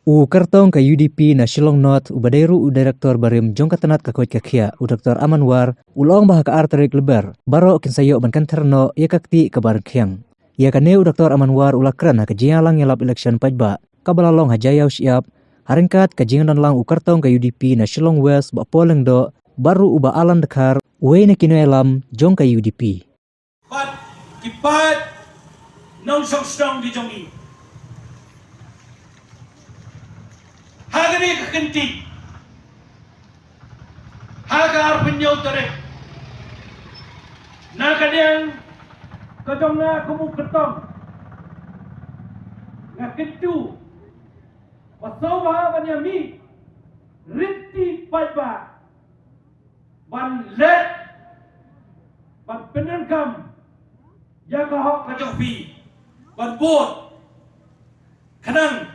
U kartong ka UDP na Shillong North ubaderu u direktor barim jongkatanat ka koit kakia u Dr. Amanwar ulong bah ka arterik lebar baro kinsayo ban kanterno ya kakti ka bar kyang ya kane u Dr. Amanwar ulakran ka jialang yalap election pajba kabalalong hajayau siap haringkat ka jingan lang u kartong ka UDP na Shillong West ba poleng do baru uba alan dekar we na kinoelam jong ka UDP But kipat nong strong di jongi Hagani kekenti Hagar penyau tarik Na kadiang Kajong na kumuk ketong Nga kentu Pasoba banyami Riti paiba Ban let Ban penenkam Jaga hok kajong pi Ban buat Kanang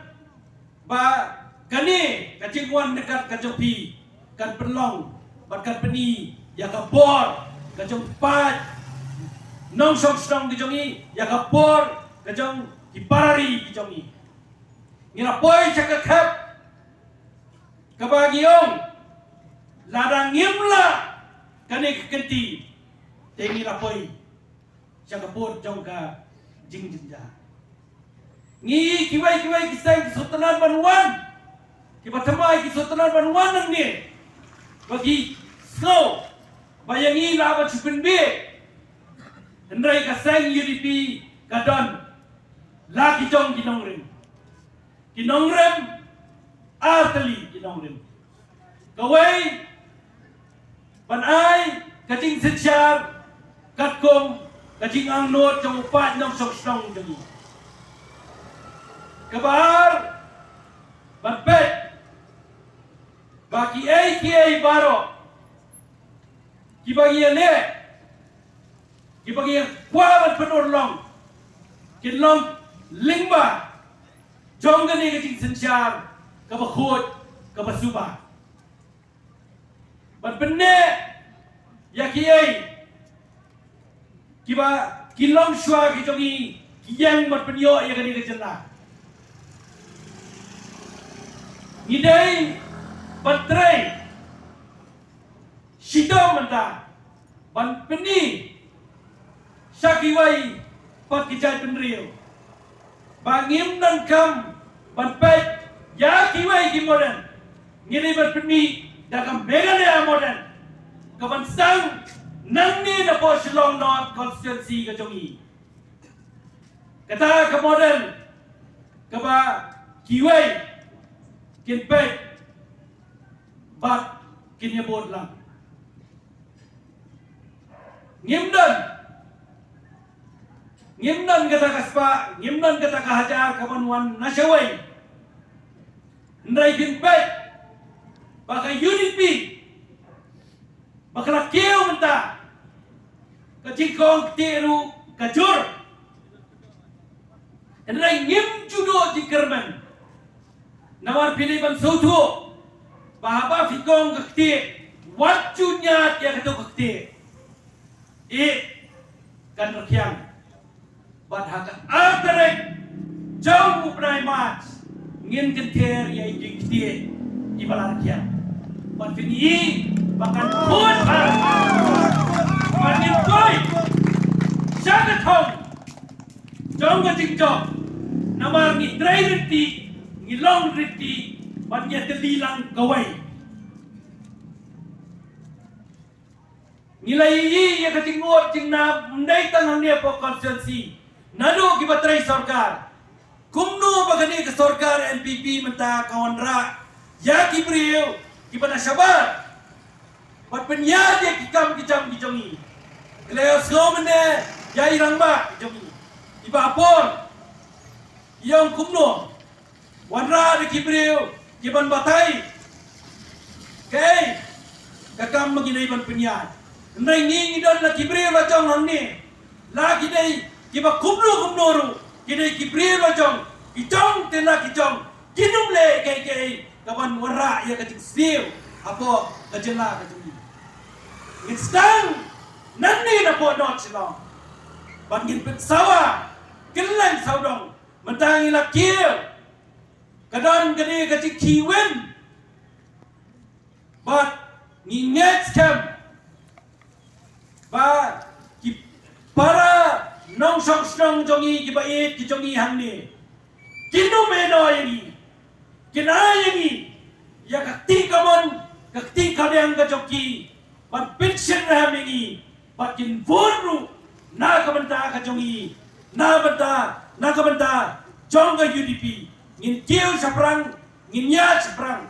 Ba Kani kacingwan dekat kajopi kan penlong bahkan peni ya kapor kajong pat nong sok strong dijongi ya kapor kajong kiparari dijongi ngina poi cakap kabagiong ladang ngimla kani kekenti tengi lapoi cakapor jong ka jingjinja ngi kiwai kisang kisultanan Banuan Kibatamai kisultanan Banuan nang ni bagi snow bayangi lawan sipenbe hendrai kasang UDP kadon lagi jong kinongrem arteli kinongrem kawai panai kacing secar katkom kacing angnot jong upat nong sok strong jong kabar Bapet Baki kiai baro Kibagi le Kibagi kuabat penurlong Kinlong lingba Jonggani kecing sensyar Kabakhut Kabasuba Bat benne Ya kiai Kiba Kilong syua kijongi Kiyang mat penyo ya kani kejelah Idai Patrai Shidam manda Ban peni Syakiwai Pat kijai penriu Bangim dan kam Ban pet Ya kiwai ki modern Ngini ban peni Dakam megale modern Kaban sang Nang ni na po Shillong North Constituency kajongi Kata ke modern Kaba kiwai Kinpet Bat kinyabot lang Ngimdan kata kaspa Ngimdan kata kahajar Kabanuan nasyaway Ndray kinpet Baka UDP Baka lakiw menta Kachikong tiru kajur Ndray ngim judo di kerman Nawar pilihan sautu Bahaba fikong kakti Wacunya dia kata kakti Kan rakyang Bat haka arterek Jauh upnai mat Ngin kenter ya ikikti Ibala rakyang Bat fini Bahkan pun Bat ngintoi Syakatong Jauh kacingcok Namar ngitrai reti Ngilong reti Banyak telilang kawai Nilai ia kacinggot Cingna mendai tangan dia po konstitusi Nado kibatrai sorkar Kumno bagani ke sorkar NPP Menta kawan rak Ya kibriu Kibana syabar Bat penyad ya kikam kicam kijongi Keleo selomene Ya irang bak kijongi Iba apon Yang kumno Wanra de kibriu Kiban batai Kay Kakam maginay ban penyad Nai ngi don la kibriu la jong nonni La kidai kiba kumno ru Kidai kibriu la jong Kijong tela kijong Kinum le kay Kaban wara ya kacik siu Apo kajela kajuli Ngistang Nani na po not silong Bangin pet sawa Kilang saudong Mentangi la kieu Kadang kini kecik kiwen. But nginget scam. Ba para nong song jongi kibait ki jongi hangni. Kinu meno yangi. Kina yangi. Ya kakti kamon kakti kadyang kajoki. But pension ramingi. But kin vuru na kabanta kajongi. Na kabanta jong ka UDP. Ngin kieu saprang ngin ya saprang.